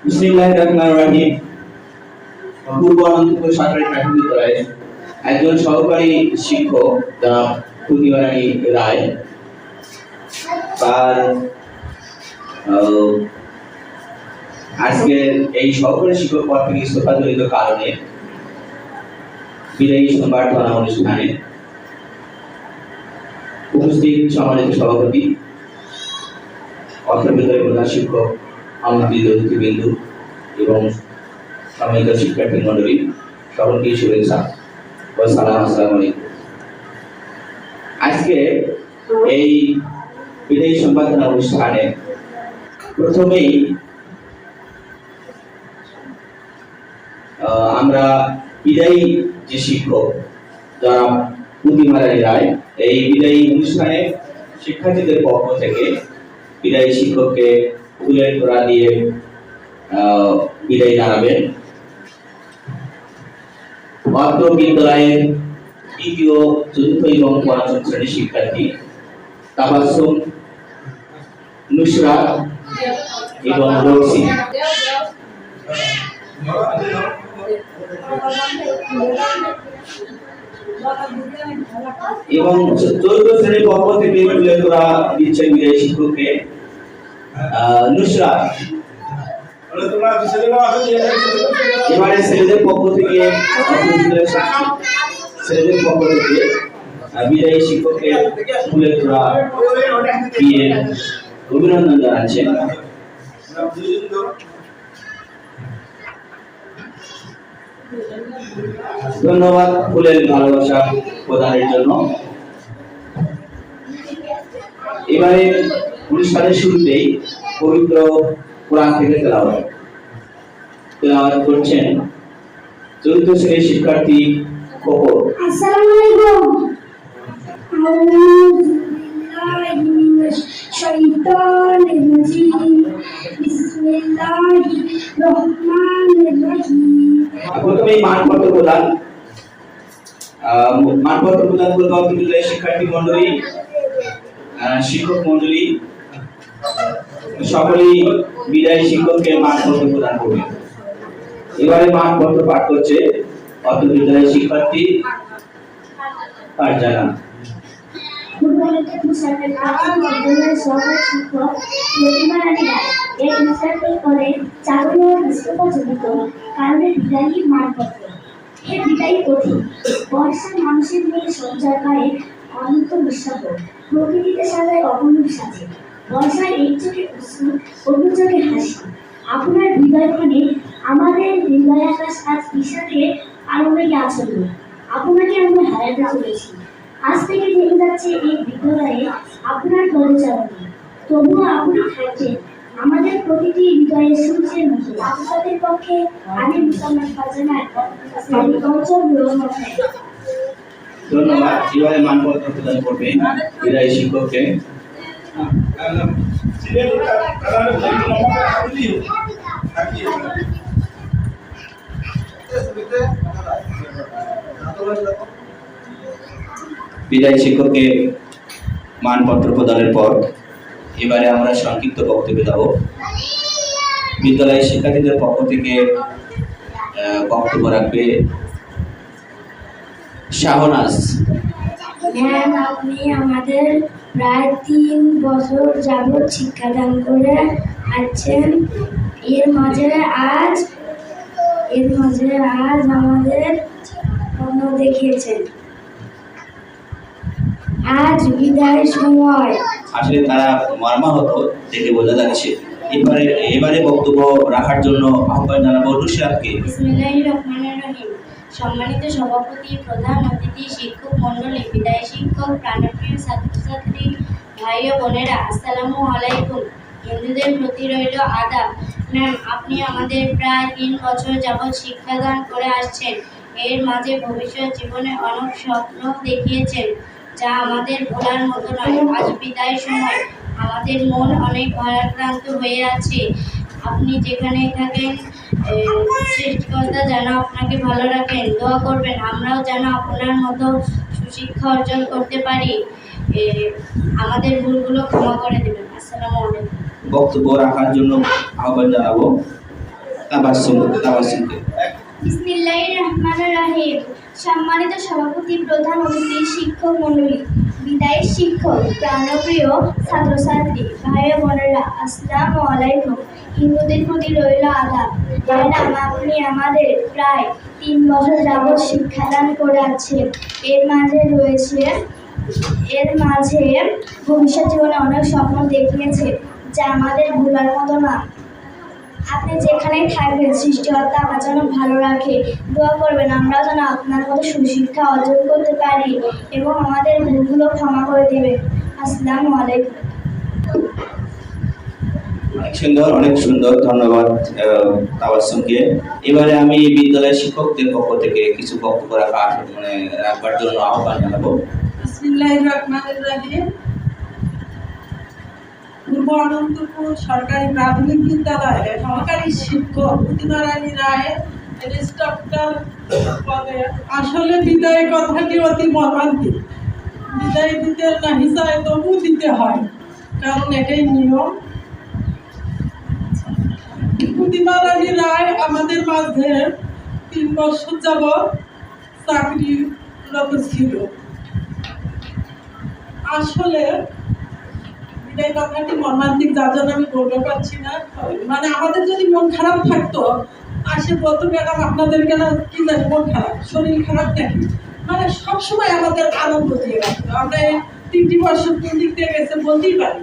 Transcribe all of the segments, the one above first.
বিসমিল্লাহিররহমানিররহিম। পূর্ব অনন্তপুর সরকারি প্রাথমিক বিদ্যালয়ের একজন সহকারী শিক্ষক জনাব প্রতিমারানী রায় তার আজকে এই সহকারী শিক্ষক পদ থেকে ইস্তফাজনিত কারণে বিদায়ী সংবর্ধনা অনুষ্ঠানে উপস্থিত সম্মানিত সভাপতি, অত্র বিদ্যালয়ের প্রধান শিক্ষক, আমন্ত্রিত অতিথিবৃন্দ এবং সম্মানিত শিক্ষার্থী মণ্ডলী, সকলকে শুভেচ্ছা ও সালাম। আসসালামু আলাইকুম। আজকে এই বিদায়ী সংবর্ধনা অনুষ্ঠানে প্রথমেই আমরা বিদায়ী যে শিক্ষক জনাব প্রতিমারানী রায়, এই বিদায়ী অনুষ্ঠানে শিক্ষার্থীদের পক্ষ থেকে বিদায়ী শিক্ষককে ফুলের তোড়া দিয়ে বিদায় জানাবেন। অত্র বিদ্যালয়ের তৃতীয়, চতুর্থ এবং পঞ্চম শ্রেণীর শিক্ষার্থী তাবাসসুম, নুসরাত এবং রোকসি এবং চতুর্থ শ্রেণীর পক্ষ থেকে ফুলের তোড়া দিচ্ছে বিদায়ী শিক্ষককে নুসরাত। এবারে ছেলেদের পক্ষ থেকে বিদায়ী শিক্ষককে ফুলের তোড়া দিয়ে অভিনন্দন জানাচ্ছেন। ধন্যবাদ ফুলের ভালোবাসা প্রদানের জন্য। এবারে অনুষ্ঠানের শুরুতেই পবিত্র কোরআন থেকে তেলাওয়াত করছেন চতুর্থ শ্রেণীর শিক্ষার্থী খোকর। আসসালামু আলাইকুম। আউযু বিল্লাহি মিনাশ শাইতানির রাজিম। বিসমিল্লাহির রহমানির রহিম। প্রথমে মানপত্র প্রদান করবে শিক্ষার্থী মণ্ডলী, শিক্ষক মণ্ডলী সকলেই বিদায়ী শিক্ষককে মানপত্র প্রদান করবে। এবারে মানপত্র পাঠ করছে অত্র বিদ্যালয়ের শিক্ষার্থী ফারজানা। মানুষের মনে সঞ্চার করে অনন্ত উৎসাহ, প্রকৃতিতে সাজায় অপরূপ সাজে। বর্ষার এক চোখে অশ্রু, অন্য চোখে হাসি। আপনার হৃদয়ক্ষণে আমাদের হৃদয়াকাশ আজ বিষাদে আনন্দে আচরণ। আপনাকে আমরা হারাতে চলেছি। আজ থেকে থেমে যাচ্ছে এই বিদ্যালয়ে আপনার পদচারণে। তবুও আপনি থাকছেন আমাদের প্রতিটি হৃদয়ে সূর্যের মতো। আপনাদের পক্ষে আমি মুসলমান ফারজানার অঞ্চল গ্রহণ করি। ধন্যবাদ। এবারে মানপত্র প্রদান করবেন বিদায়ী শিক্ষককে বিদায়ী শিক্ষককে মানপত্র প্রদানের পর এবারে আমরা সংক্ষিপ্ত বক্তব্য দেব। বিদ্যালয়ের শিক্ষার্থীদের পক্ষ থেকে বক্তব্য রাখবে শাহনাজ। ম্যাম, আপনি আমাদের প্রায় 3 বছর যাবৎ শিক্ষাদান করে আসছেন। এর মাঝে আজ আমাদের অন্য দেখিয়েছেন। আজ বিদায় সময়। আসলে তারা মর্মাহত দেখে বোঝা যাচ্ছে। এবারে বক্তব্য রাখার জন্য আহ্বান জানাবো নুসরাতকে। বিসমিল্লাহির রহমানির রহিম। সম্মানিত সভাপতি, প্রধান অতিথি, শিক্ষক মণ্ডলী, বিদায়ী শিক্ষক, প্রাণপ্রিয় ছাত্রছাত্রী, ভাই ও বোনেরা, আসসালামু আলাইকুম। হিন্দুদের প্রতি রইল আদাব। ম্যাম, আপনি আমাদের প্রায় 3 বছর যাবৎ শিক্ষাদান করে আসছেন। এর মাঝে ভবিষ্যৎ জীবনে অনেক স্বপ্ন দেখিয়েছেন, যা আমাদের ভোলার মতো নয়। আজ বিদায় সময় আমাদের মন অনেক ভারাক্রান্ত হয়ে আছে। আপনি যেখানে থাকেন সৃষ্টিকর্তা যেন আপনাকে ভালো রাখেন। দোয়া করবেন আমরাও যেন আপনার মতো সুশিক্ষা অর্জন করতে পারি। আমাদের ভুলগুলো ক্ষমা করে দেবেন। আসসালামু আলাইকুম। বক্তব্য রাখার জন্য আহ্বান জানাবো তাবাসসুমকে। বিসমিল্লাহির রহমানির রহিম। সম্মানিত সভাপতি, প্রধান অতিথি, শিক্ষক মণ্ডলী, বিদায়ী শিক্ষক, প্রাণপ্রিয় ছাত্রছাত্রী, ভাই ও বোনেরা, আসসালামু আলাইকুম। হিন্দুদের প্রতি রইল আদাব। ম্যাডাম, আপনি আমাদের প্রায় 3 বছর যাবৎ শিক্ষাদান করে আছেন। এর মাঝে ভবিষ্যৎ জীবনে অনেক স্বপ্ন দেখিয়েছে, যা আমাদের ভোলার মতো না। আপনি যেখানেই থাকবেন, সৃষ্টিকর্তা আপনার যেন ভালো রাখে। দোয়া করবেন আমরা যেন আপনার মতো সুশিক্ষা অর্জন করতে পারি এবং আমাদের ভুলগুলো ক্ষমা করে দেবেন। আসসালামু আলাইকুম। অনেক সুন্দর, ধন্যবাদ তাবাসসুমকে। এবারে আমি বিদ্যালয়ের শিক্ষকদের পক্ষ থেকে কিছু বক্তব্য রাখবার জন্য আহ্বান জানাবো। বিসমিল্লাহির রহমানির রহিম। পূর্ব অনন্তপুর সরকারি প্রাথমিক বিদ্যালয়ে সহকারী শিক্ষক প্রতিমা রানী রায়ের ইন্সট্রাক্টর পদে আসলে বিদায় কথাটি অতি মর্মান্তিক। বিদায় দিতে না হিসাবে তবু দিতে হয়, কারণ এটাই নিয়ম। প্রতিমা রানী রায় আমাদের মাঝে 3 বছর যাবৎ চাকরিরত ছিল। আসলে এই কথাটি মর্মান্তিক, যার জন্য আমি বলতে পারছি না। মানে আমাদের যদি মন খারাপ থাকতো, আসে বলতো ম্যাডাম আপনাদেরকে না কি জানি মন খারাপ, শরীর খারাপ নাকি, মানে সবসময় আমাদের আনন্দ দিয়ে রাখতো। আমরা এই 3টি বছর কোন দিক দিয়ে গেছে বলতেই পারি।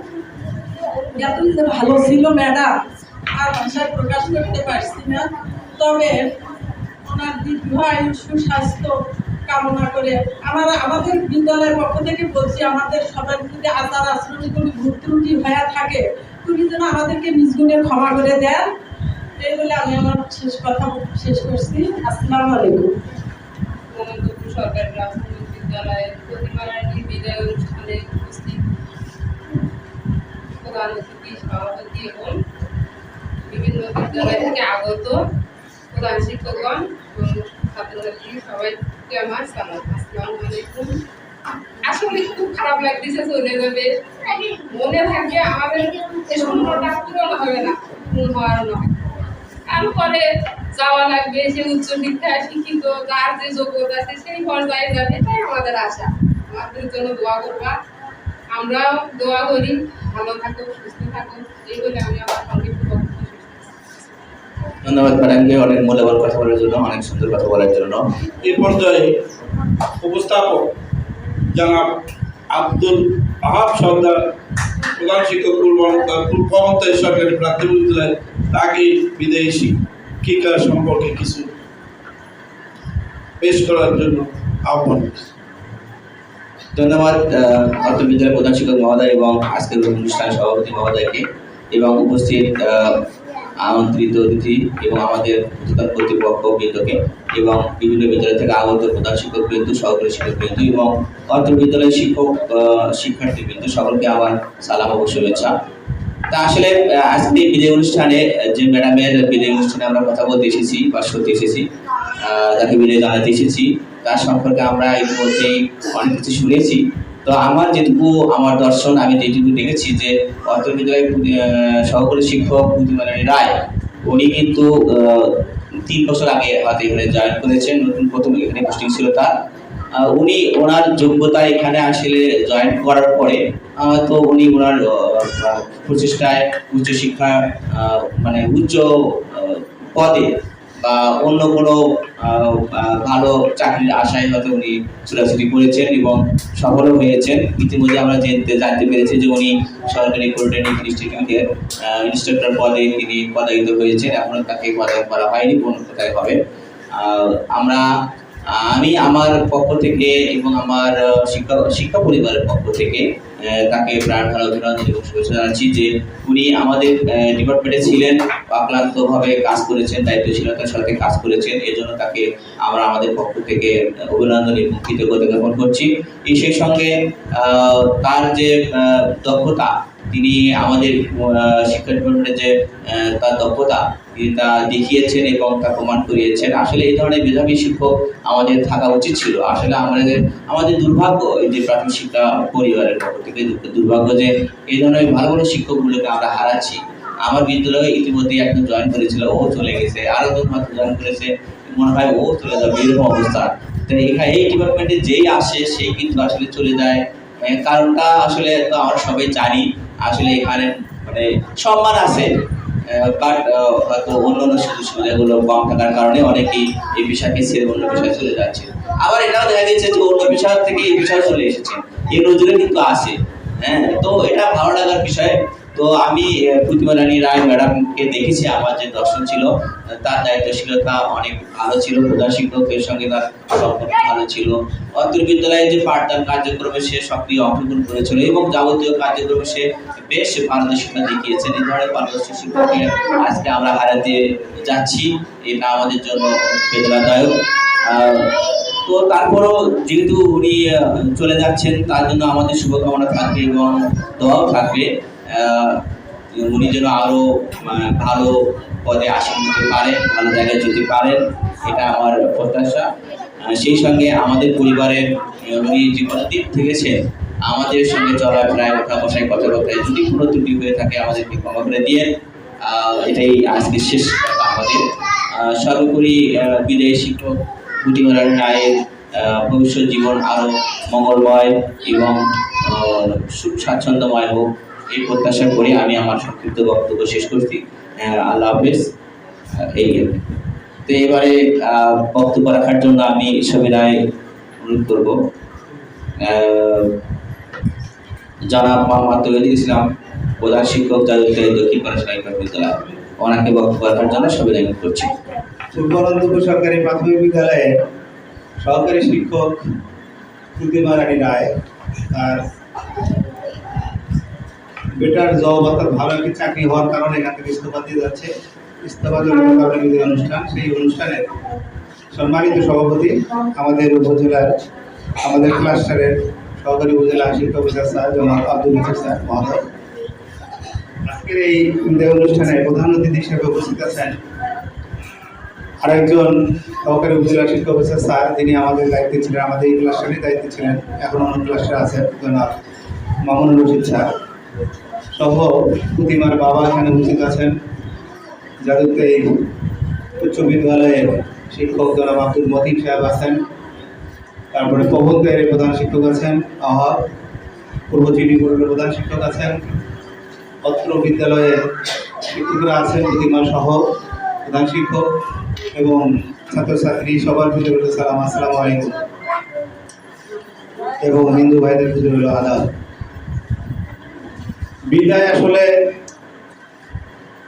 এত যে ভালো ছিল ম্যাডাম, আর ভাষায় প্রকাশ করতে পারছি না। তবে ওনার দীর্ঘায়ু সুস্বাস্থ্য কামনা করে আমাদের বিদ্যালয়ের পক্ষ থেকে বলছি, আমাদের সবার যদি আচার আচরণে কোনো ভুল ত্রুটি হয়ে থাকে, তুমি যেন আমাদেরকে নিজ গুণে ক্ষমা করে দেন। এই বলে আমি আমার কথা শেষ করছি। আসসালামু আলাইকুম। অনন্তপুর সরকারি প্রাথমিক বিদ্যালয়ের প্রতিমা রানী বিদায় অনুষ্ঠানে উপস্থিত প্রধান অতিথি, সভাপতি এবং বিভিন্ন বিদ্যালয় থেকে আগত প্রধান শিক্ষকগণ এবং ছাত্রছাত্রী সবাইকে আমার সালাম। আসসালামু আলাইকুম। আসলে খুব খারাপ লাগতেছে, চলে যাবে, মনে থাকে আমাদের স্বপ্নটা পূরণ হবে না, পূরণ হওয়ার নয়। তারপরে যাওয়া লাগবে, সে উচ্চ শিক্ষায় শিক্ষিত, যার যে যোগ্যতা আছে সেই পর্যায়ে যাবে, এটাই আমাদের আশা। আমাদের জন্য দোয়া করবা, আমরাও দোয়া করি, ভালো থাকো, সুস্থ থাকো। এই বলে আমি আমার সংক্ষিপ্ত বক্তব্য শেষ করছি। ধন্যবাদ ম্যাডামকে অনেক মূল্যবান কথা বলার জন্য, অনেক সুন্দর কথা বলার জন্য। এই পর্যায়ে উপস্থাপক জনাব আব্দুল আহাব সর্দার, প্রধান শিক্ষক পূর্বমন্ত্রী সরকারি প্রাথমিক বিদ্যালয়, তাকে বিদায়ী শিক্ষিকা সম্পর্কে কিছু পেশ করার জন্য আহ্বান। ধন্যবাদ অত্র বিদ্যালয়ের প্রধান শিক্ষক মহোদয় এবং আজকের অনুষ্ঠানের সভাপতি মহোদয়কে এবং উপস্থিত আমন্ত্রিত অতিথি এবং আমাদের উচ্চতর কর্তৃপক্ষ বৃন্দকে এবং বিভিন্ন বিদ্যালয় থেকে আগত প্রধান শিক্ষক বৃন্দ, সহকারী শিক্ষক বৃন্দ এবং অত্র বিদ্যালয়ের শিক্ষার্থী বৃন্দ, সকলকে আমার সালাম ও শুভেচ্ছা। তা আসলে আজকে বিদায় অনুষ্ঠানে যে ম্যাডামের বিদায় অনুষ্ঠানে আমরা কথা বলতে এসেছি বা শুনতে এসেছি, যাকে বিদায় জানাতে এসেছি, তার সম্পর্কে আমরা ইতিমধ্যেই অনেক কিছু শুনেছি। তো আমার দর্শন, আমি যেটুকু দেখেছি যে অত্র বিদ্যালয়ের সহকারী শিক্ষক প্রতিমা রানী রায়, উনি কিন্তু 3 বছর আগে হয়তো এখানে জয়েন করেছেন, প্রথম এখানে পোস্টিং ছিল তার। উনি ওনার যোগ্যতা এখানে আসলে জয়েন করার পরে তো উনি ওনার প্রচেষ্টায় উচ্চশিক্ষা মানে উচ্চ পদে বা অন্য কোনো ভালো চাকরির আশায় হয়তো উনি ছোটাছুটি করেছেন এবং সফলও হয়েছেন। ইতিমধ্যে আমরা জানতে পেরেছি যে উনি সরকারি পলিটেকনিক ইনস্টিটিউটের ইনস্ট্রাক্টর পদে তিনি পদায়িত হয়েছেন। এখনও তাকে পদায়ন করা হয়নি, কোন কোথায় হবে। আমি আমার পক্ষ থেকে এবং আমার শিক্ষা পরিবারের পক্ষ থেকে তাকে প্রাণ ঢালা অভিনন্দন এবং শুভেচ্ছা জানাচ্ছি যে উনি আমাদের ডিপার্টমেন্টে ছিলেন, অক্লান্তভাবে কাজ করেছেন, দায়িত্বশীলতার সাথে কাজ করেছেন। এই জন্য তাকে আমরা আমাদের পক্ষ থেকে অভিনন্দন এবং কৃতজ্ঞতা জ্ঞাপন করছি। সেই সঙ্গে তার যে দক্ষতা, তিনি আমাদের শিক্ষা ডিপার্টমেন্টের যে তার দক্ষতা তিনি তা দেখিয়েছেন এবং তা প্রমাণ করিয়েছেন। আসলে এই ধরনের মেধাবী শিক্ষক আমাদের থাকা উচিত ছিল। আসলে আমাদের দুর্ভাগ্য, এই যে প্রাথমিক শিক্ষা পরিবারের পক্ষ থেকে দুর্ভাগ্য যে এই ধরনের ভালো ভালো শিক্ষকগুলোকে আমরা হারাচ্ছি। আমার বিদ্যালয়ে ইতিমধ্যে একজন জয়েন করেছিল, ও চলে গেছে, আরো জন হয়তো জয়েন করেছে, মনে হয় ও চলে যাবে, এরকম অবস্থা। তো এখানে এই ডিপার্টমেন্টে যেই আসে সেই কিন্তু আসলে চলে যায়। কারণটা আসলে তো আমরা সবাই জানি, আসলে এখানে মানে সম্মান আছে, বাট হয়তো অন্যান্য সুযোগ সুবিধাগুলো কম থাকার কারণে অনেকেই এই বিষয়কে ছেড়ে অন্য বিষয়ে চলে যাচ্ছে। আবার এটাও দেখা গেছে যে অন্য বিষয় থেকে এই বিষয়ে চলে এসেছে, এই নজরে কিন্তু আছে। হ্যাঁ, তো এটা ভালো লাগার বিষয়। তো আমি প্রতিমা রানী রায় ম্যাডামকে দেখেছি, আমার যে দর্শন ছিল তার দায়িত্বশীলতা অনেক ভালো ছিল, প্রধান শিক্ষকের সঙ্গে তার সম্পর্ক ভালো ছিল, অন্তর্বিদ্যালয়ে যে পাঠদান কার্যক্রমে সে সক্রিয় অংশগ্রহণ করেছিল এবং যাবতীয় কার্যক্রমে সে বেশ পারদর্শিতা দেখিয়েছেন। এই ধরনের পারদর্শী শিক্ষককে আজকে আমরা হারাতে যাচ্ছি, এটা আমাদের জন্য বেদনাদায়ক। তো তারপরও যেহেতু উনি চলে যাচ্ছেন, তার জন্য আমাদের শুভকামনা থাকবে এবং দোয়াও থাকবে, উনি যেন আরো ভালো পদে আসীন হতে পারেন, ভালো জায়গায় যেতে পারেন, এটা আমার প্রত্যাশা। সেই সঙ্গে আমাদের পরিবারের উনি যে কতদিন থেকেছেন, আমাদের সঙ্গে চলাফেরায় ওঠা বসায় কথাবার্তায় যদি কোনো ত্রুটি হয়ে থাকে আমাদেরকে ক্ষমা করে দিয়ে, এটাই আজকে শেষ কথা আমাদের। সর্বোপরি বিদায়ী শিক্ষক প্রতিমা রানী রায়ের ভবিষ্যৎ জীবন আরো মঙ্গলময় এবং সুখ স্বাচ্ছন্দ্যময় হোক, এই প্রত্যাশা করে আমি আমার সংক্ষিপ্ত বক্তব্য শেষ করছি। আল্লাহ হাফেজ। এই তো এবারে বক্তব্য রাখার জন্য আমি সবিনয় অনুরোধ করব জনাব মোহাম্মদ তৌহিদুল ইসলাম, প্রধান শিক্ষক জাদুঘর দক্ষিণ পাড়া বিদ্যালয়, ওনাকে বক্তব্য রাখার জন্য সবিনয় অনুরোধ করছি। পূর্বানন্দপুর সরকারি প্রাথমিক বিদ্যালয়ে সহকারী শিক্ষক প্রতিমা রানী রায় তার বেটার জব অর্থাৎ ভালো একটি চাকরি হওয়ার কারণে এখান থেকে ইস্তফা দিয়ে যাচ্ছে। ইস্তফা জনিত কারণে বিদায় অনুষ্ঠান, সেই অনুষ্ঠানে সম্মানিত সভাপতি আমাদের উপজেলার আমাদের ক্লাস্টারের সহকারী উপজেলা শিক্ষা অফিসার স্যার জনাব আব্দুল হাকিম স্যার মহোদয়, আজকের এই বিদায় অনুষ্ঠানে প্রধান অতিথি হিসেবে উপস্থিত আছেন আরেকজন সহকারী উপজেলা শিক্ষা অফিসার স্যার, যিনি আমাদের দায়িত্বে ছিলেন, আমাদের এই ক্লাস্টারের দায়িত্বে ছিলেন, এখন অন্য ক্লাস্টারে আছেন জনাব মামুনুর রশিদ স্যার সহ প্রতিমার বাবা এখানে উপস্থিত আছেন, যাদুতে উচ্চ বিদ্যালয়ের শিক্ষক জনাব আব্দুল মতিন সাহেব আছেন, তারপরে প্রবন্ধের প্রধান শিক্ষক আছেন আহাব, পূর্ব চিনিপুরের প্রধান শিক্ষক আছেন, অত্র বিদ্যালয়ের শিক্ষকরা আছেন প্রতিমা সহ প্রধান শিক্ষক এবং ছাত্রছাত্রী সবার ভিতরে সালাম, আসসালামু আলাইকুম, এবং হিন্দু ভাইদের ভিতরে হলো আদাব। বিদায় আসলে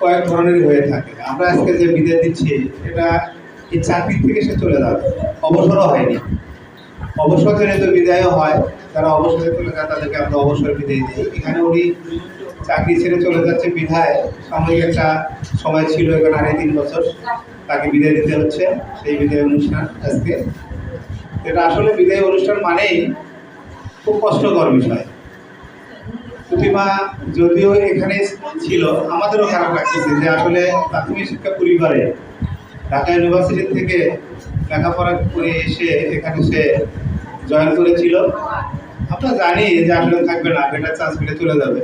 কয়েক ধরনের হয়ে থাকে। আমরা আজকে যে বিদায় দিচ্ছি এটা এই চাকরি থেকে সে চলে যাবে, অবসরও হয়নি। অবসরজনিত বিদায়ও হয়, যারা অবসরে চলে যায় তাদেরকে আমরা অবসর বিদায় দিই। এখানে উনি চাকরি ছেড়ে চলে যাচ্ছে বিধায় সাময়িক একটা সময় ছিল, এখানে 3.5 বছর তাকে বিদায় দিতে হচ্ছে। সেই বিদায় অনুষ্ঠান আজকে, এটা আসলে বিদায় অনুষ্ঠান মানেই খুব কষ্টকর বিষয়। প্রতিমা যদিও এখানে ছিল, আমাদেরও খারাপ লাগতেছে যে আসলে প্রাথমিক শিক্ষা পরিবারে ঢাকা ইউনিভার্সিটি থেকে লেখাপড়া করে এসে এখানে সে জয়েন করেছিল। আমরা জানি যে আসলে থাকবে না, বেটার চান্স পেলে চলে যাবে।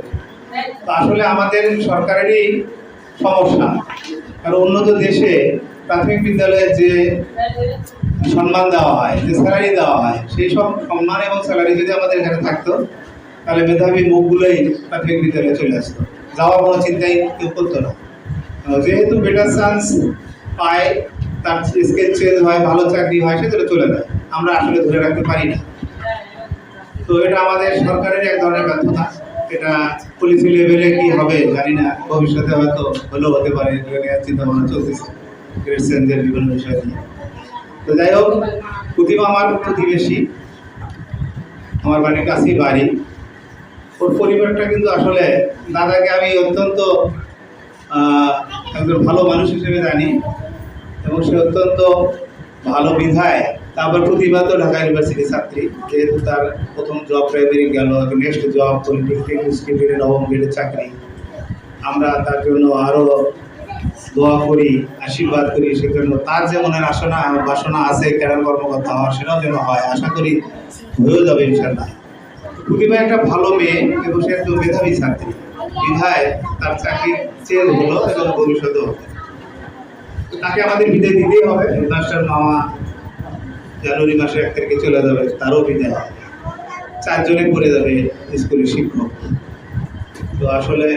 তো আসলে আমাদের সরকারেরই সমস্যা, কারণ উন্নত দেশে প্রাথমিক বিদ্যালয়ে যে সম্মান দেওয়া হয়, যে স্যালারি দেওয়া হয়, সেই সব সম্মান এবং স্যালারি যদি আমাদের এখানে থাকতো তাহলে মেধাবী মুখগুলোই প্রাথমিক বিদ্যালয়ে চলে আসতো, যাওয়ার কোনো চিন্তাই কেউ করতো না। যেহেতু বেটার চান্স পায়, তার স্কেল চেঞ্জ হয়, ভালো চাকরি হয়, সেটা চলে যায়, আমরা আসলে ধরে রাখতে পারি না। তো এটা আমাদের সরকারের এক ধরনের ব্যর্থতা। এটা পলিসি লেভেলে কি হবে জানি না, ভবিষ্যতে হয়তো হলেও হতে পারে, চিন্তা ভাবনা চলতেছে গ্রেড চেঞ্জের বিভিন্ন বিষয় নিয়ে। তো যাই হোক, প্রতিমা আমার প্রতিবেশী, আমার বাড়ির কাছেই বাড়ি। ওর পরিবারটা কিন্তু আসলে দাদাকে আমি অত্যন্ত একজন ভালো মানুষ হিসেবে জানি, এবং সে অত্যন্ত ভালো বিধায়। তারপর প্রতিভা তো ঢাকা ইউনিভার্সিটির ছাত্রী, যেহেতু তার প্রথম জব প্রাইমারি গেল, নেক্সট জব পলিটেকনিক ইনস্টিটিউটের 9ম গ্রেডের চাকরি। আমরা তার জন্য আরও দোয়া করি, আশীর্বাদ করি, সেজন্য তার যে মনের বাসনা আছে ক্যাডার কর্মকর্তা হওয়ার, সেটাও যেন হয়, আশা করি হয়েও যাবে ইনশাল্লাহ। প্রতিভা একটা ভালো মেয়ে এবং সে একজন মেধাবী ছাত্রী, বিধায় তার চাকরির চেঞ্জ হলো এবং ভবিষ্যতে হবে। তো তাকে আমাদের বিদায় দিতেই হবে। হেডমাস্টার মামা জানুয়ারি মাসে 1 তারিখে চলে যাবে, তারও বিদায় হবে। 4 জনে পড়ে যাবে স্কুলের শিক্ষক। তো আসলে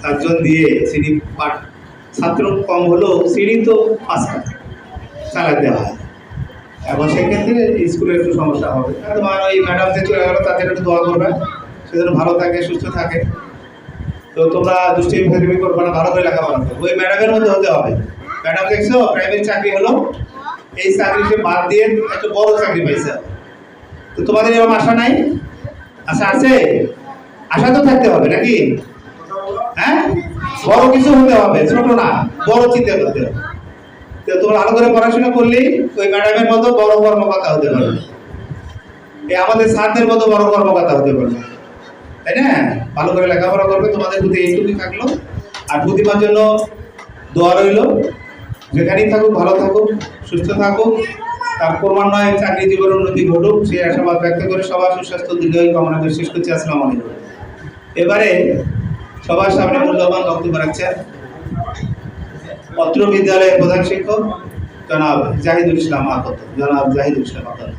4 জন দিয়ে শ্রেণী পাঠ ছাত্র কম হলেও শ্রেণী তো 5টা চালাতে হয়। এখন সেক্ষেত্রে স্কুলের একটু সমস্যা হবে। তোমার ওই ম্যাডাম যে চলে গেলো তাদের একটু দোয়া করবে, সেজন্য ভালো থাকে, সুস্থ থাকে। তো তোমরা দুষ্টিমি ফেরিমি করবে না, ভালো করে লেখাপড়া করবে। ওই ম্যাডামের মধ্যে হতে হবে। ম্যাডাম দেখছো প্রাইভেট চাকরি হলো, এই চাকরিকে বাদ দিয়ে একটা বড় চাকরি পাইছে। তো তোমাদের এরকম আশা নাই? আশা আছে? আশা তো থাকতে হবে নাকি? হ্যাঁ, বড় কিছু হতে হবে, ছোট না, বড় চিন্তা করতে হবে। তো তোমরা ভালো করে পড়াশোনা করলেই ওই ম্যাডামের মতো বড় কর্মকর্তা হতে পারবে, আমাদের স্যারদের মতো বড় কর্মকর্তা হতে পারবে, তাই না? ভালো করে লেখাপড়া করবে, তোমাদের প্রতি এইটুকুই থাকলো। আর প্রতিমার জন্য দোয়া রইল, যেখানেই থাকুক ভালো থাকুক, সুস্থ থাকুক, তার ক্রমান্বয়ে চাকরি জীবনের উন্নতি ঘটুক, সেই আশাবাদ ব্যক্ত করে সবার সুস্বাস্থ্য দীর্ঘায়ু কামনা করে শেষ করছি। আসসালামু আলাইকুম। এবারে সবার সামনে মূল্যবান বক্তব্য রাখছেন অত্র বিদ্যালয়ের প্রধান শিক্ষক জনাব জাহিদুল ইসলাম আকত। জনাব জাহিদুল ইসলাম আকত।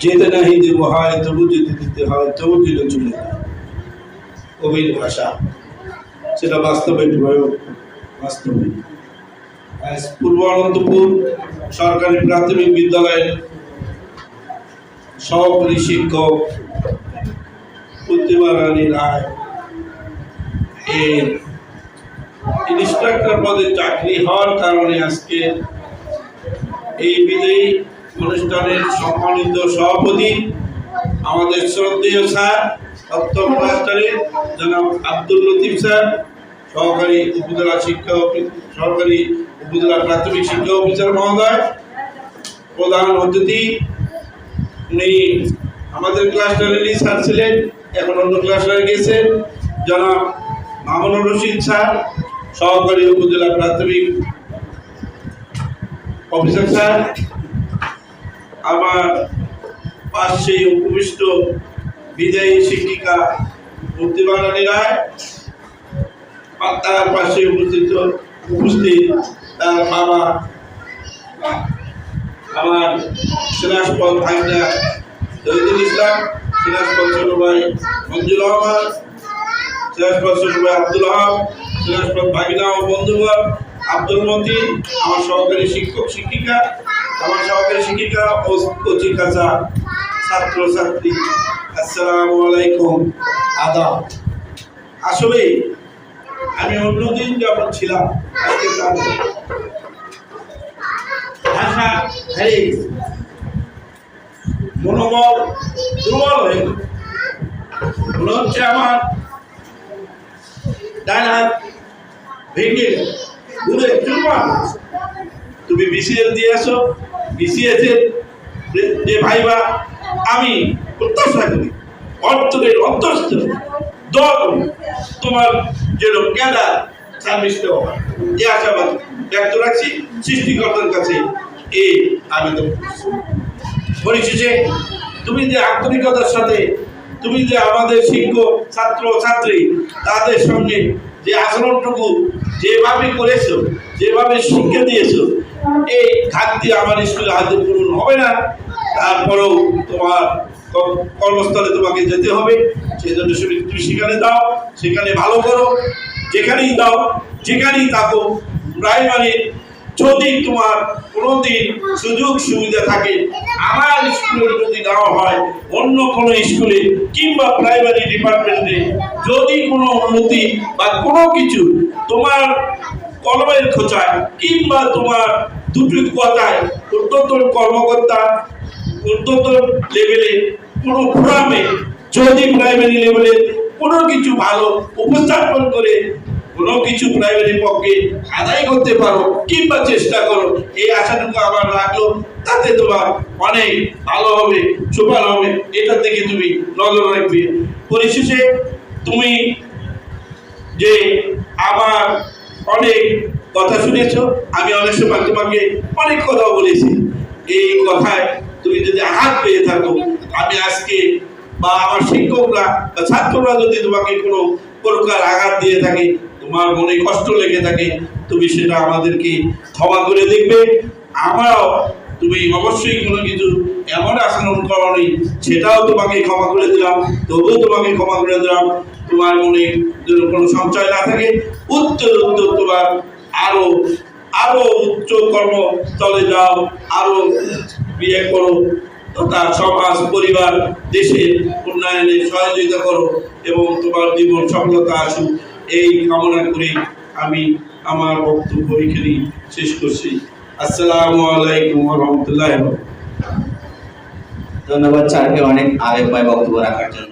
যেতে নাহি দেব হয় তবু যেতে দিতে হয়, তবু দিলে চলে যায়। কবির ভাষা, সেটা বাস্তবে প্রয়োগ। বাস্তবে পূর্ব অনন্তপুর সরকারি প্রাথমিক বিদ্যালয়ের সহকারী শিক্ষক প্রতিমা রানী রায় এর ইন্সট্রাক্টর পদে চাকরি হওয়ার কারণে আজকে এই বিদায়ী অনুষ্ঠানের সম্মানিত সভাপতি আমাদের শ্রদ্ধেয় স্যার সপ্তম ক্লাস্টারের জনাব আব্দুল লতিফ স্যার, সহকারী উপজেলা সহকারী উপজেলা প্রাথমিক শিক্ষা অফিসার মহোদয়, প্রধান অতিথি উনি আমাদের ক্লাস্টারেরই স্যার ছিলেন, এখন অন্য ক্লাস্টারে গেছেন, জনাব মামুনুর রশিদ স্যার, সহকারী উপজেলা প্রাথমিক অফিসার স্যার, আমার পাশে উপবিষ্ট বিদায়ী শিক্ষিকা প্রতিমা রানী রায়, তার পাশে উপস্থিত তার বাবা আমার সিরাজপদ ভাইরা শহীদুল ইসলাম, সিরাজপদ ছোট ভাই মঞ্জুর রহমান, সিরাজপদ ছোট ভাই আব্দুল হক, সিরাজপদ ভাগিনা ও বন্ধুগণ, আব্দুল মতিন, আমার সহকারী শিক্ষক শিক্ষিকা, আমার সহকারী শিক্ষিকা ও কোচিং কাছা ছাত্র ছাত্রী, আসসালামু আলাইকুম, আদাব। আসলে আমি অন্যদিন যখন ছিলাম আজকে তাদের ভাষা হারিয়ে গেছে, মনোবল দুর্বল হয়ে গেল। মনে হচ্ছে আমার ডান হাত ভেঙে গেল, ঘুরে চুরমার। তুমি বিসিএস দিয়ে আসো, বিসিএস এর যে ভাইবা আমি প্রত্যাশা করি অন্তরের অন্তঃস্থ দোয়া করি তোমার যেন ক্যাডার সার্ভিস দেওয়া হয়, এই আশাবাদ ব্যক্ত রাখছি সৃষ্টিকর্তার কাছে। এই আবেদন পরিশেষে তুমি যে আন্তরিকতার সাথে তুমি যে আমাদের শিক্ষক ছাত্র ছাত্রী তাদের সঙ্গে যে আচরণটুকু যেভাবে করেছো, যেভাবে শিক্ষা দিয়েছো, এই ঘাটতি আমার স্কুলে হয়তো পূরণ হবে না, তারপরেও তোমার কর্মস্থলে তোমাকে যেতে হবে। সেই জন্য তুমি সেখানে দাও, সেখানে ভালো করো, যেখানেই দাও, যেখানেই থাকো। প্রাইমারি যদি তোমার কোনোদিন সুযোগ সুবিধা থাকে, আমার স্কুলের যদি দেওয়া হয়, অন্য কোনো স্কুলে কিংবা প্রাইমারি ডিপার্টমেন্টে যদি কোনো উন্নতি বা কোনো কিছু তোমার কলমের খোঁচায় কিংবা তোমার দুটি কথায় ঊর্ধ্বতন কর্মকর্তা ঊর্ধ্বতন লেভেলে কোনো ফোরামে যদি প্রাইমারি লেভেলে কোনো কিছু ভালো উপস্থাপন করে কোনো কিছু প্রাইমারি পক্ষে আদায় করতে পারো কিংবা চেষ্টা করো, এই আশাটুকু আমার রাখলো। তাতে তোমার অনেক ভালো হবে, সুফল হবে, এটা থেকে তুমি নজর রাখবে। পরিশেষে তুমি যে আমার অনেক কথা শুনেছ, আমি অনেক সময় তোমাকে অনেক কথা বলেছি, এই কথায় তুমি যদি আঘাত পেয়ে থাকো, আমি আজকে বা আমার শিক্ষকরা বা ছাত্ররা যদি তোমাকে কোনো প্রকার আঘাত দিয়ে থাকে, তোমার মনে কষ্ট লেগে থাকে, তুমি সেটা আমাদেরকে ক্ষমা করে দেখবে। আমরাও তুমি অবশ্যই কোনো কিছু এমন আচরণ করনি, সেটাও তোমাকে ক্ষমা করে দিলাম, তবুও তোমাকে ক্ষমা করে দিলাম। তোমার মনে যেন কোনো সঞ্চয় না থাকে, উত্তর তোমার আরো আরো উচ্চ কর্মস্থলে যাও, আরো বিয়ে করো, তথা সমাজ পরিবার দেশের উন্নয়নে সহযোগিতা করো এবং তোমার জীবন সফলতা আসুক, এই কামনা করে আমি আমার বক্তব্য এখানেই শেষ করছি। আসসালামু আলাইকুম ওয়া রাহমাতুল্লাহি ওয়া বারাকাতুহু। ধন্যবাদ স্যারকে অনেক আবেগময় বক্তব্য রাখার জন্য।